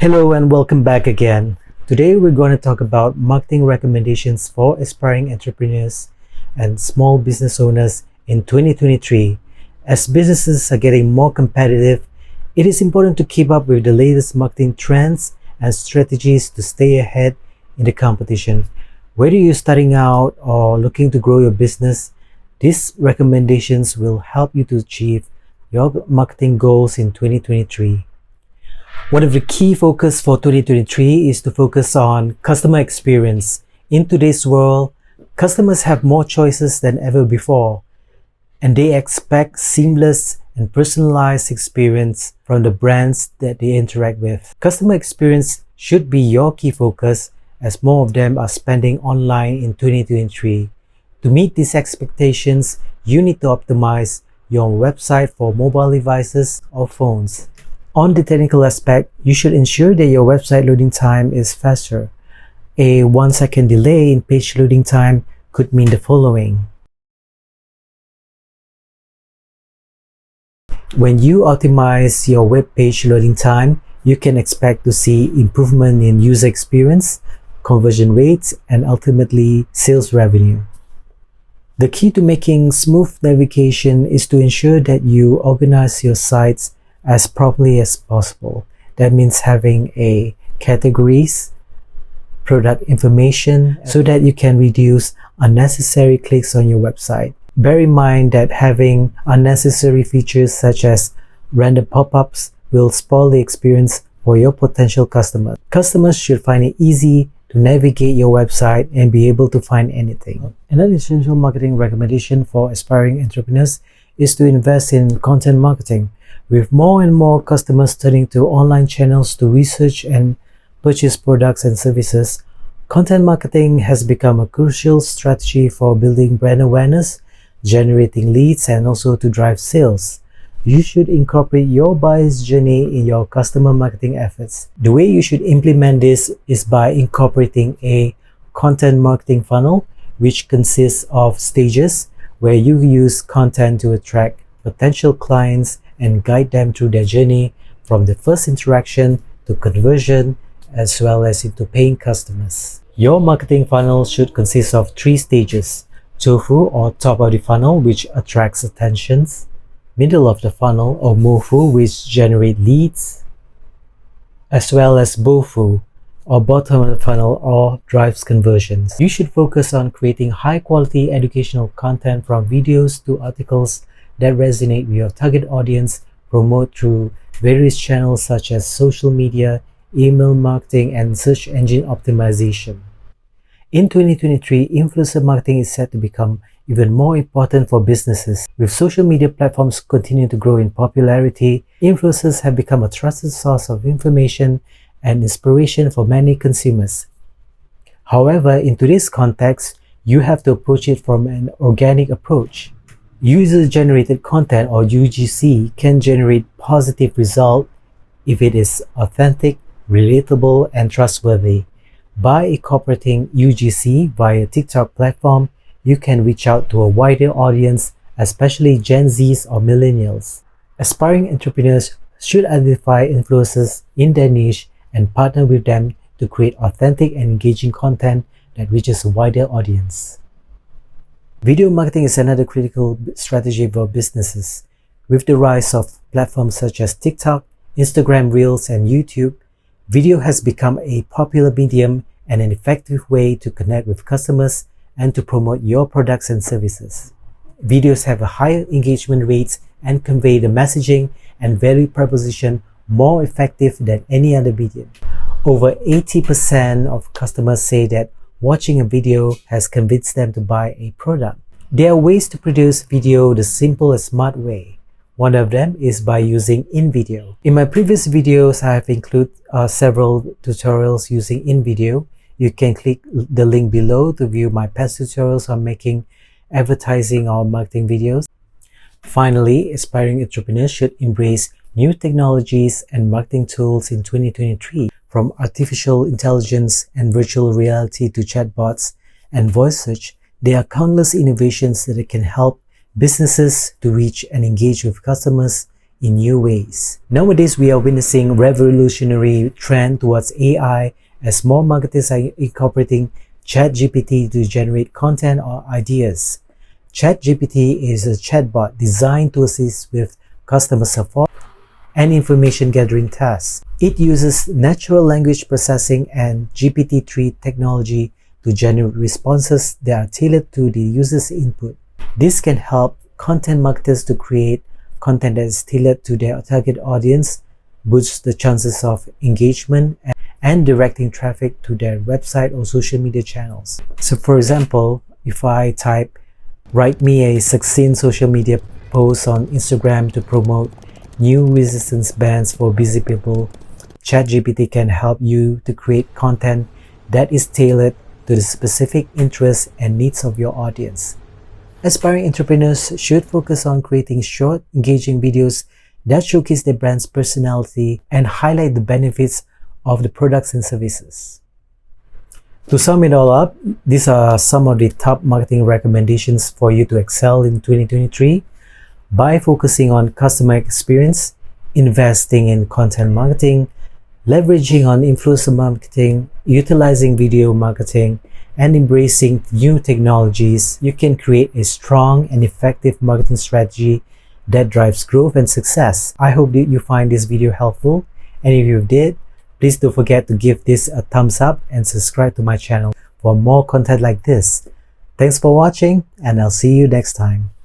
Hello and welcome back again. Today we're going to talk about marketing recommendations for aspiring entrepreneurs and small business owners in 2023. As businesses are getting more competitive, it is important to keep up with the latest marketing trends and strategies to stay ahead in the competition. Whether you're starting out or looking to grow your business, these recommendations will help you to achieve your marketing goals in 2023. One of the key focus for 2023 is to focus on customer experience. In today's world, customers have more choices than ever before, and they expect seamless and personalized experience from the brands that they interact with. Customer experience should be your key focus as more of them are spending online in 2023. To meet these expectations, you need to optimize your website for mobile devices or phones. On the technical aspect, you should ensure that your website loading time is faster. A 1-second delay in page loading time could mean the following. When you optimize your web page loading time, you can expect to see improvement in user experience, conversion rates, and ultimately sales revenue. The key to making smooth navigation is to ensure that you organize your sites as properly as possible. That means having a categories, product information, so that you can reduce unnecessary clicks on your website. Bear in mind that having unnecessary features such as random pop-ups will spoil the experience for your potential customers. Customers should find it easy to navigate your website and be able to find anything. Another essential marketing recommendation for aspiring entrepreneurs is to invest in content marketing. With more and more customers turning to online channels to research and purchase products and services, content marketing has become a crucial strategy for building brand awareness, generating leads, and also to drive sales. You should incorporate your buyer's journey in your customer marketing efforts. The way you should implement this is by incorporating a content marketing funnel, which consists of stages where you use content to attract potential clients and guide them through their journey from the first interaction to conversion as well as into paying customers. Your marketing funnel should consist of 3 stages: tofu or top of the funnel, which attracts attentions; middle of the funnel or mofu, which generate leads; as well as bofu or bottom of the funnel or drives conversions. You should focus on creating high quality educational content from videos to articles that resonate with your target audience. Promote through various channels such as social media, email marketing, and search engine optimization. In 2023, influencer marketing is set to become even more important for businesses. With social media platforms continuing to grow in popularity, influencers have become a trusted source of information and inspiration for many consumers. However, in today's context, you have to approach it from an organic approach. User-generated content or UGC can generate positive results if it is authentic, relatable, and trustworthy. By incorporating UGC via TikTok platform, you can reach out to a wider audience, especially Gen Zs or millennials. Aspiring entrepreneurs should identify influencers in their niche and partner with them to create authentic and engaging content that reaches a wider audience. Video marketing is another critical strategy for businesses. With the rise of platforms such as TikTok, Instagram Reels, and YouTube, video has become a popular medium and an effective way to connect with customers and to promote your products and services. Videos have a higher engagement rates and convey the messaging and value proposition more effective than any other medium. Over 80% of customers say that watching a video has convinced them to buy a product. There are ways to produce video the simple and smart way. One of them is by using InVideo. In my previous videos, I have included several tutorials using InVideo. You can click the link below to view my past tutorials on making advertising or marketing videos. Finally, aspiring entrepreneurs should embrace new technologies and marketing tools in 2023. From artificial intelligence and virtual reality to chatbots and voice search, there are countless innovations that can help businesses to reach and engage with customers in new ways. Nowadays, we are witnessing a revolutionary trend towards AI as more marketers are incorporating ChatGPT to generate content or ideas. ChatGPT is a chatbot designed to assist with customer support and information gathering tasks. It uses natural language processing and GPT-3 technology to generate responses that are tailored to the user's input. This can help content marketers to create content that is tailored to their target audience, boost the chances of engagement, and directing traffic to their website or social media channels. So for example, if I type, write me a succinct social media post on Instagram to promote new resistance bands for busy people, ChatGPT can help you to create content that is tailored to the specific interests and needs of your audience. Aspiring entrepreneurs should focus on creating short, engaging videos that showcase their brand's personality and highlight the benefits of the products and services. To sum it all up, these are some of the top marketing recommendations for you to excel in 2023 by focusing on customer experience, investing in content marketing, leveraging on influencer marketing, utilizing video marketing, and embracing new technologies. You can create a strong and effective marketing strategy that drives growth and success. I hope that you find this video helpful, and if you did, please don't forget to give this a thumbs up and subscribe to my channel for more content like this. Thanks for watching, and I'll see you next time.